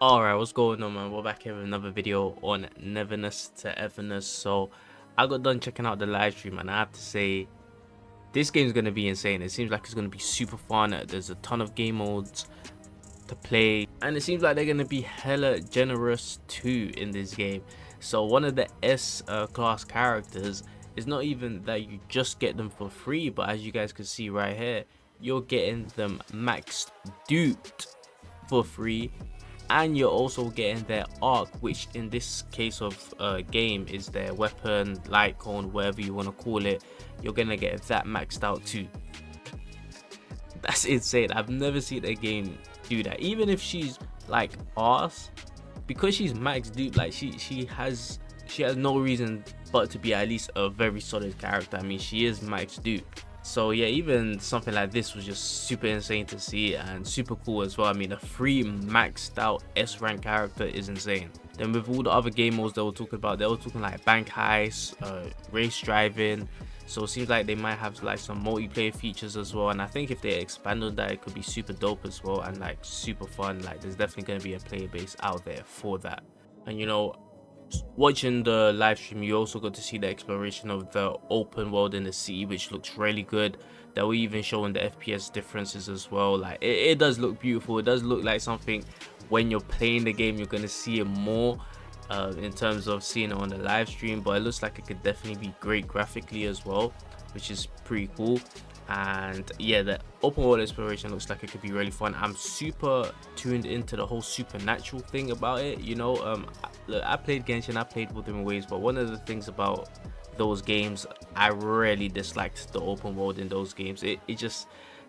Alright, what's going on, man? We're back here with another video on Neverness to Everness. So I got done checking out the live stream and I have to say this game's gonna be insane. It seems like it's gonna be super fun. There's a ton of game modes to play and it seems like they're gonna be hella generous too in this game. So one of the S class characters is not even that you just get them for free, but as you guys can see right here, you're getting them maxed duped for free, and you're also getting their arc, which in this case of game is their weapon, light cone, whatever you want to call it. You're gonna get that maxed out too. That's insane. I've never seen a game do that. Even if she's like arse, because she's max dupe, like she has no reason but to be at least a very solid character. I mean, she is max dupe. So yeah, even something like this was just super insane to see and super cool as well. I mean, a free maxed out S rank character is insane. Then with all the other game modes they were talking about, they were talking like bank heist, race driving. So it seems like they might have like some multiplayer features as well, and I think if they expand on that, it could be super dope as well and like super fun. Like there's definitely going to be a player base out there for that. And you know, watching the live stream, you also got to see the exploration of the open world in the city, which looks really good. They were even showing the FPS differences as well. Like it does look beautiful. It does look like something when you're playing the game you're going to see it more in terms of seeing it on the live stream, but it looks like it could definitely be great graphically as well, which is pretty cool. And yeah, the open world exploration looks like it could be really fun. I'm super tuned into the whole supernatural thing about it, you know. I played Genshin, I played Wuthering Waves, but one of the things about those games, I really disliked the open world in those games. It just,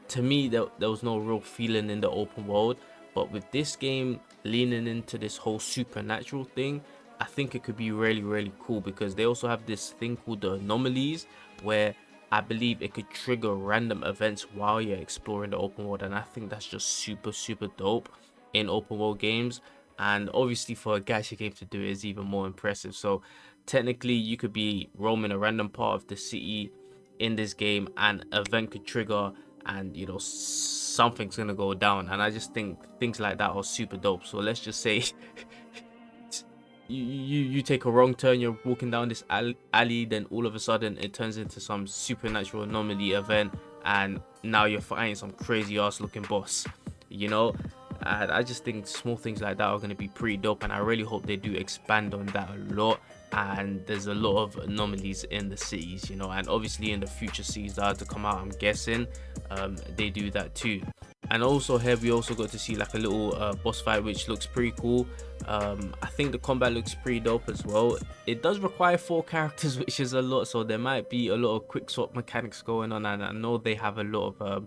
to me, there was no real feeling in the open world. But with this game leaning into this whole supernatural thing, I think it could be really cool, because they also have this thing called the anomalies, where I believe it could trigger random events while you're exploring the open world, and I think that's just super dope in open world games. And obviously for a gacha game to do it is even more impressive. So technically you could be roaming a random part of the city in this game and an event could trigger, and you know, something's gonna go down, and I just think things like that are super dope. So let's just say you take a wrong turn, you're walking down this alley, then all of a sudden it turns into some supernatural anomaly event, and now you're fighting some crazy ass looking boss, you know. And I just think small things like that are going to be pretty dope, and I really hope they do expand on that a lot. And there's a lot of anomalies in the cities, you know, and obviously in the future cities that are to come out, I'm guessing they do that too. And also here we also got to see like a little boss fight, which looks pretty cool. I think the combat looks pretty dope as well. It does require 4 characters, which is a lot, so there might be a lot of quick swap mechanics going on, and I know they have a lot of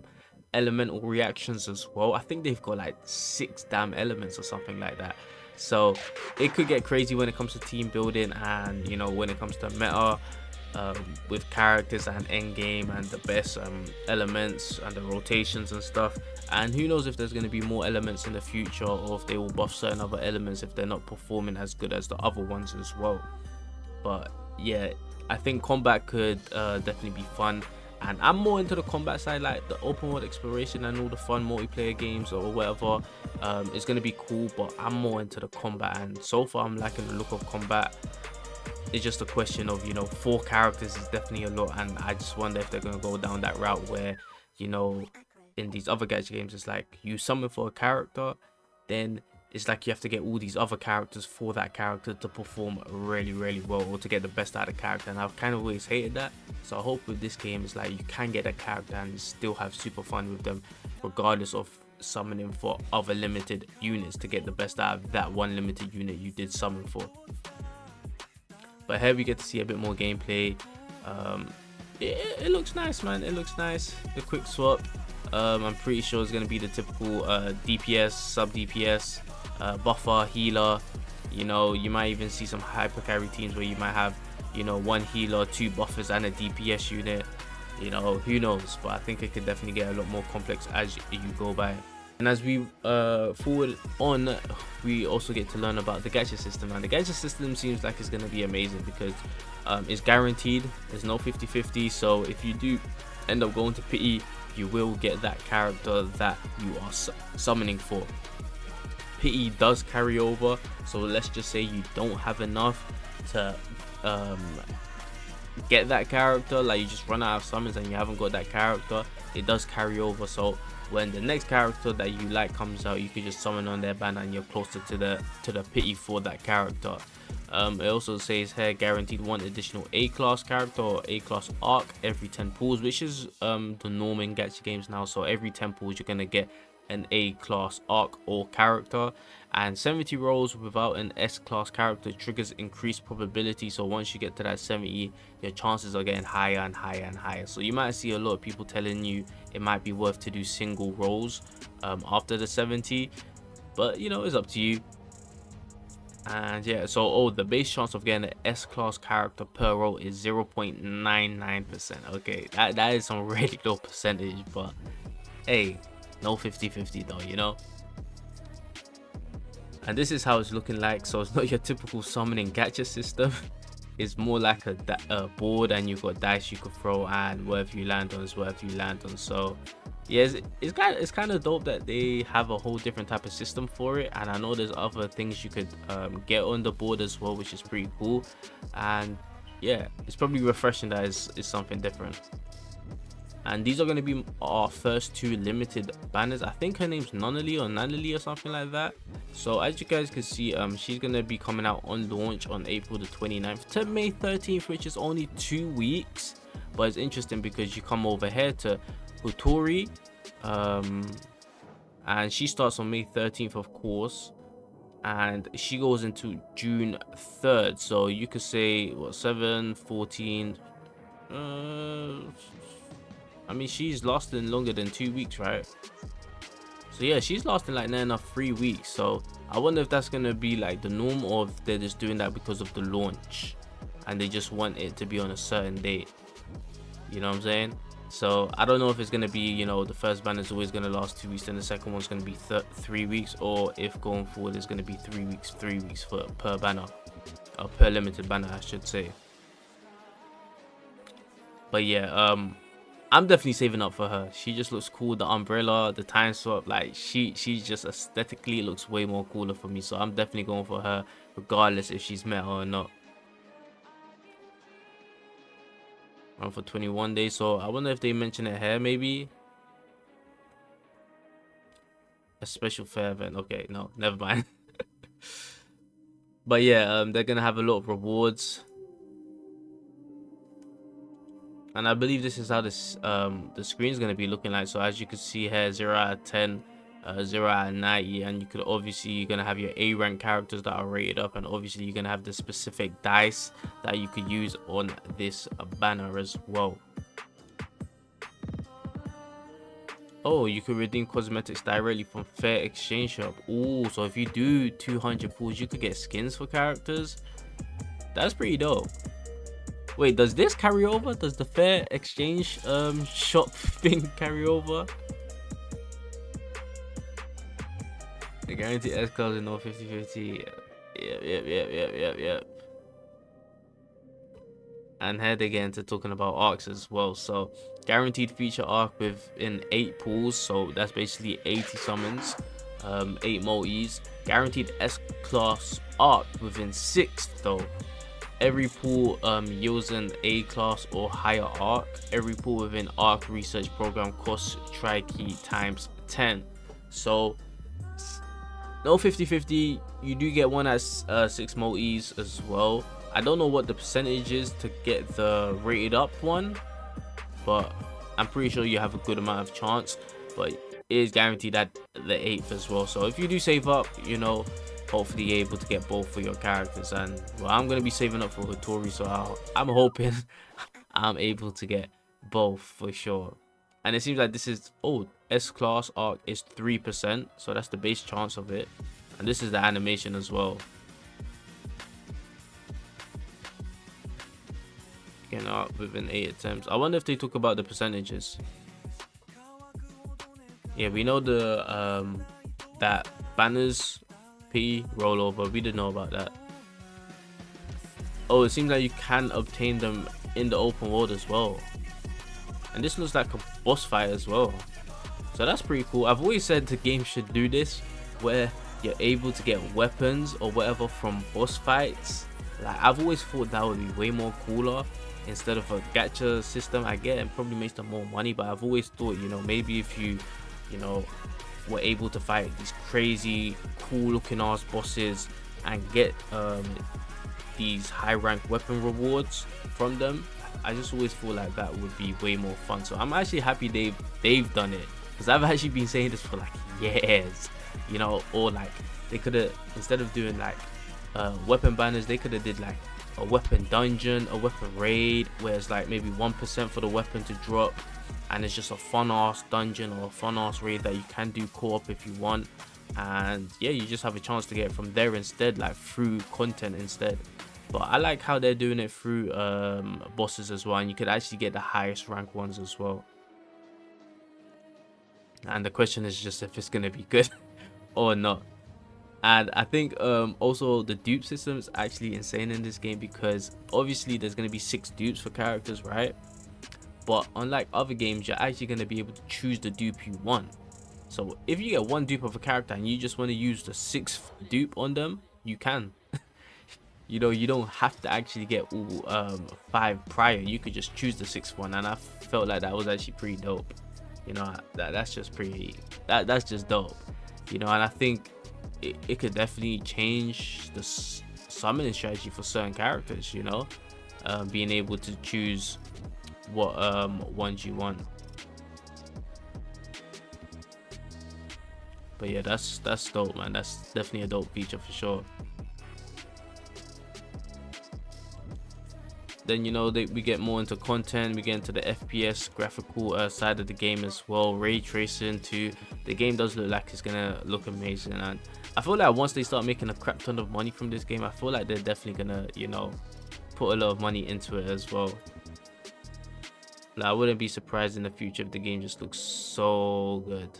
elemental reactions as well. I think they've got like 6 damn elements or something like that. So it could get crazy when it comes to team building, and you know, when it comes to meta with characters and end game and the best elements and the rotations and stuff. And who knows if there's going to be more elements in the future, or if they will buff certain other elements if they're not performing as good as the other ones as well. But yeah, I think combat could definitely be fun. And I'm more into the combat side, like the open world exploration and all the fun multiplayer games or whatever. It's going to be cool, but I'm more into the combat, and so far I'm liking the look of combat. It's just a question of, you know, 4 characters is definitely a lot, and I just wonder if they're going to go down that route where, you know, in these other gacha games it's like you summon for a character, then it's like you have to get all these other characters for that character to perform really well, or to get the best out of the character, and I've kind of always hated that. So I hope with this game it's like you can get a character and still have super fun with them, regardless of summoning for other limited units to get the best out of that one limited unit you did summon for. But here we get to see a bit more gameplay. It looks nice, man. It looks nice. The quick swap, I'm pretty sure it's going to be the typical DPS, sub DPS, buffer, healer. You know, you might even see some hyper carry teams where you might have, you know, 1 healer, 2 buffers and a DPS unit. You know, who knows, but I think it could definitely get a lot more complex as you go by. And as we forward on, we also get to learn about the gacha system, and the gacha system seems like it's going to be amazing, because it's guaranteed. There's no 50-50, so if you do end up going to pity, you will get that character that you are summoning for. pity does carry over. So let's just say you don't have enough to get that character, like you just run out of summons and you haven't got that character, it does carry over. So when the next character that you like comes out, you can just summon on their banner and you're closer to the pity for that character. It also says here guaranteed 1 additional A class character or A class arc every 10 pulls, which is the norm in gacha games now. So every 10 pulls you're gonna get an A class arc or character, and 70 rolls without an S class character triggers increased probability. So once you get to that 70, your chances are getting higher and higher and higher. So you might see a lot of people telling you it might be worth to do single rolls after the 70, but you know, it's up to you. And yeah, so the base chance of getting an S class character per roll is 0.99%. okay, that is some really low percentage, but hey, no 50-50 though, you know. And this is how it's looking like. So it's not your typical summoning gacha system. It's more like a board, and you've got dice you could throw, and wherever you land on is wherever you land on. So yeah, it's kind of dope that they have a whole different type of system for it. And I know there's other things you could get on the board as well, which is pretty cool. And yeah, it's probably refreshing that it's something different. And these are going to be our first 2 limited banners. I think her name's Nonali or something like that. So as you guys can see, she's going to be coming out on launch on April the 29th to May 13th, which is only 2 weeks. But it's interesting because you come over here to Hutori, and she starts on May 13th, of course, and she goes into June 3rd. So you could say what, 7, 14, I mean, she's lasting longer than 2 weeks, right? So yeah, she's lasting like near enough 3 weeks. So I wonder if that's gonna be like the norm, or if they're just doing that because of the launch and they just want it to be on a certain date, you know what I'm saying? So I don't know if it's gonna be, you know, the first banner is always gonna last 2 weeks, then the second one's gonna be 3 weeks, or if going forward it's gonna be 3 weeks for per banner, or per limited banner, I should say. But yeah, I'm definitely saving up for her. She just looks cool. The umbrella, the time swap, like she just aesthetically looks way more cooler for me. So I'm definitely going for her, regardless if she's meta or not. Run for 21 days. So I wonder if they mention it here, maybe. A special fair event. Okay, no, never mind. But yeah, they're gonna have a lot of rewards. And I believe this is how this the screen is going to be looking like. So as you can see here, 0 out of 10, 0 out of 90, and you could obviously, you're going to have your A rank characters that are rated up, and obviously you're going to have the specific dice that you could use on this banner as well. Oh, you could redeem cosmetics directly from Fair Exchange Shop. Oh, so if you do 200 pulls, you could get skins for characters. That's pretty dope. Wait, does this carry over? Does the Fair Exchange shop thing carry over? The guaranteed S class in all 50-50. Yep. And here they get into talking about arcs as well. So guaranteed feature arc within 8 pulls. So that's basically 80 summons, 8 multis. Guaranteed S class arc within 6 though. Every pool yields an A class or higher arc. Every pool within arc research program costs tri-key times 10. So no 50-50. You do get one at 6 multis as well. I don't know what the percentage is to get the rated up one, but I'm pretty sure you have a good amount of chance. But it is guaranteed at the 8th as well. So if you do save up, you know, hopefully you're able to get both for your characters. And well, I'm going to be saving up for Hitori, so I'm hoping I'm able to get both for sure. And it seems like this is, oh, S class arc is 3%, so that's the base chance of it. And this is the animation as well. Getting out within 8 attempts. I wonder if they talk about the percentages. Yeah, we know the that banners rollover, we didn't know about that. Oh, it seems like you can obtain them in the open world as well, and this looks like a boss fight as well, so that's pretty cool. I've always said the game should do this, where you're able to get weapons or whatever from boss fights. Like, I've always thought that would be way more cooler instead of a gacha system. I get it probably makes them more money, but I've always thought, you know, maybe if you know, were able to fight these crazy cool looking ass bosses and get these high rank weapon rewards from them, I just always feel like that would be way more fun. So I'm actually happy they've done it, because I've actually been saying this for like years, you know. Or like, they could have, instead of doing like weapon banners, they could have did like a weapon dungeon, a weapon raid, where it's like maybe 1% for the weapon to drop, and it's just a fun ass dungeon or a fun ass raid that you can do co-op if you want. And yeah, you just have a chance to get it from there instead, like through content instead. But I like how they're doing it through bosses as well, and you could actually get the highest rank ones as well. And the question is just if it's gonna be good or not. And I think also the dupe system is actually insane in this game, because obviously there's gonna be 6 dupes for characters, right? But unlike other games, you're actually gonna be able to choose the dupe you want. So if you get 1 dupe of a character and you just want to use the 6th dupe on them, you can. You know, you don't have to actually get all 5 prior. You could just choose the 6th one, and I felt like that was actually pretty dope. You know, that's just pretty, that's just dope. You know, and I think it could definitely change the summoning strategy for certain characters, you know, being able to choose what ones you want. But yeah, that's dope, man. That's definitely a dope feature for sure. Then, you know, we get more into content, we get into the FPS graphical side of the game as well, ray tracing too. The game does look like it's gonna look amazing, and I feel like once they start making a crap ton of money from this game, I feel like they're definitely gonna, you know, put a lot of money into it as well. Like, I wouldn't be surprised in the future if the game just looks so good.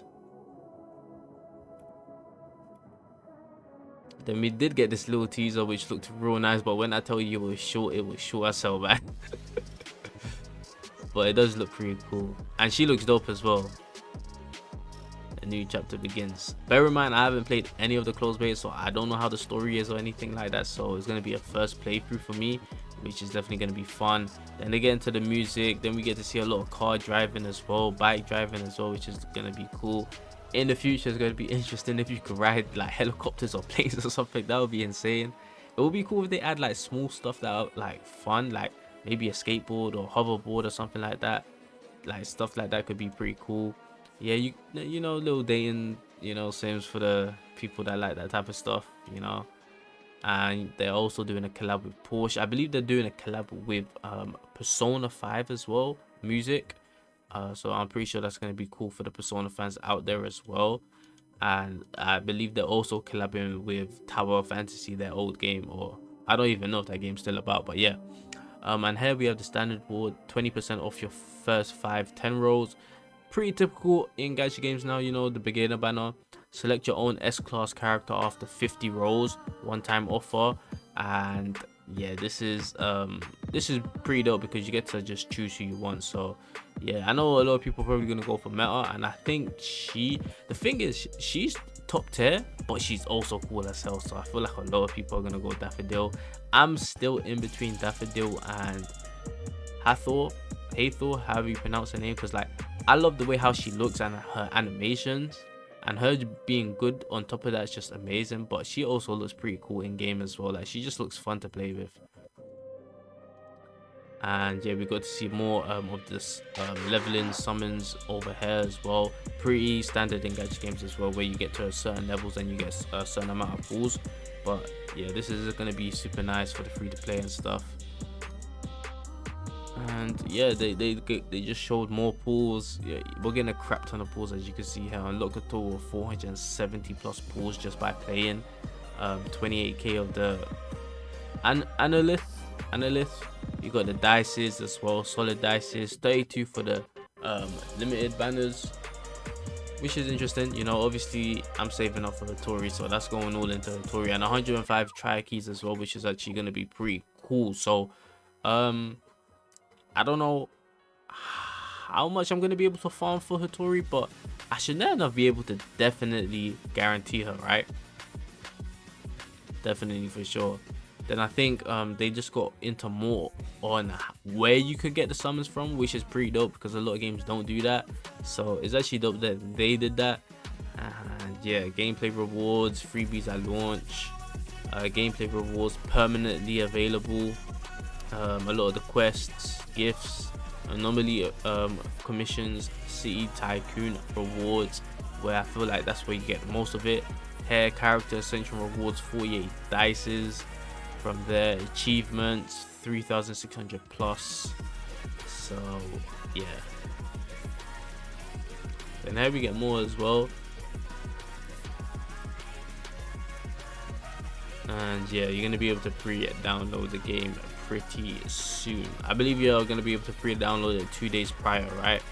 Then we did get this little teaser which looked real nice, but when I tell you it was short as hell, man. But it does look pretty cool, and she looks dope as well. A new chapter begins. Bear in mind, I haven't played any of the closed betas, so I don't know how the story is or anything like that, so it's going to be a first playthrough for me, which is definitely going to be fun. Then they get into the music, then we get to see a lot of car driving as well, bike driving as well, which is going to be cool. In the future, it's going to be interesting if you could ride like helicopters or planes or something. That would be insane. It would be cool if they add like small stuff that are like fun, like maybe a skateboard or hoverboard or something like that. Like stuff like that could be pretty cool. Yeah, you know, little dating, you know, Sims for the people that like that type of stuff, you know. And they're also doing a collab with Porsche. I believe they're doing a collab with Persona 5 as well, music. So I'm pretty sure that's going to be cool for the Persona fans out there as well. And I believe they're also collabing with Tower of Fantasy, their old game, or I don't even know if that game's still about, but yeah. And here we have the standard board, 20% off your first 10 rolls. Pretty typical in gacha games now, you know, the beginner banner. Select your own S-class character after 50 rolls, one-time offer. And yeah, this is pretty dope because you get to just choose who you want. So yeah, I know a lot of people are probably gonna go for Meta, and I think the thing is, she's top tier, but she's also cool as hell. So I feel like a lot of people are gonna go Daffodil. I'm still in between Daffodil and Hathor, however you pronounce her name, because like I love the way how she looks and her animations, and her being good on top of that is just amazing. But she also looks pretty cool in game as well. Like, she just looks fun to play with. And yeah, we got to see more of this leveling summons over here as well. Pretty standard in gacha games as well, where you get to certain levels and you get a certain amount of pulls. But yeah, this is going to be super nice for the free to play and stuff. And yeah, they just showed more pools. Yeah, we're getting a crap ton of pools, as you can see here. Unlock a total of 470 plus pools just by playing. 28k of the analyth. You got the dices as well, solid dices. 32 for the limited banners, which is interesting. You know, obviously I'm saving up for the Tory, so that's going all into the Tory. And 105 tri keys as well, which is actually going to be pretty cool. So I don't know how much I'm going to be able to farm for Hattori, but I should never be able to definitely guarantee her, right? definitely for sure. Then I think they just got into more on where you could get the summons from, which is pretty dope because a lot of games don't do that. So it's actually dope that they did that. And yeah, gameplay rewards, freebies at launch, gameplay rewards permanently available, a lot of the quests, gifts, anomaly commissions, city tycoon rewards, where I feel like that's where you get most of it. Hair character ascension rewards, 48 dices. From there, achievements 3,600 plus. So yeah, then here we get more as well. And yeah, you're gonna be able to pre-download the game pretty soon. I believe you're gonna be able to pre-download it 2 days prior, right?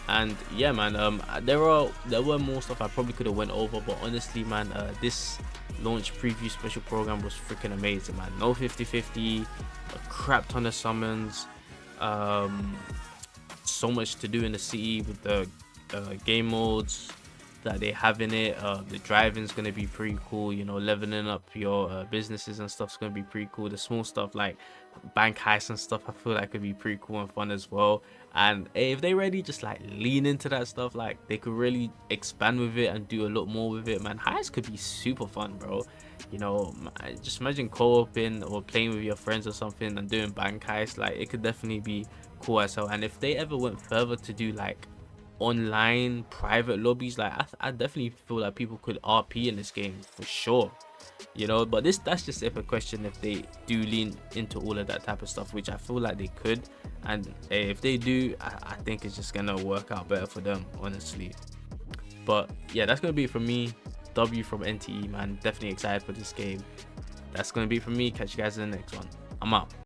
And yeah, man, there were more stuff I probably could have went over, but honestly, man, this launch preview special program was freaking amazing, man. No 50-50, a crap ton of summons, so much to do in the city with the game modes that they have in it. The driving's gonna be pretty cool, you know, leveling up your businesses and stuff's gonna be pretty cool. The small stuff like bank heists and stuff, I feel like could be pretty cool and fun as well. And if they really just like lean into that stuff, like they could really expand with it and do a lot more with it, man. Heists could be super fun, bro. You know, just imagine co-oping or playing with your friends or something and doing bank heists. Like it could definitely be cool as hell. And if they ever went further to do like online private lobbies, like I definitely feel like people could RP in this game for sure, you know. But that's just if a question if they do lean into all of that type of stuff, which I feel like they could. And if they do, I think it's just gonna work out better for them, honestly. But yeah, that's gonna be it from me. W from NTE, man. Definitely excited for this game. That's gonna be it from me. Catch you guys in the next one. I'm out.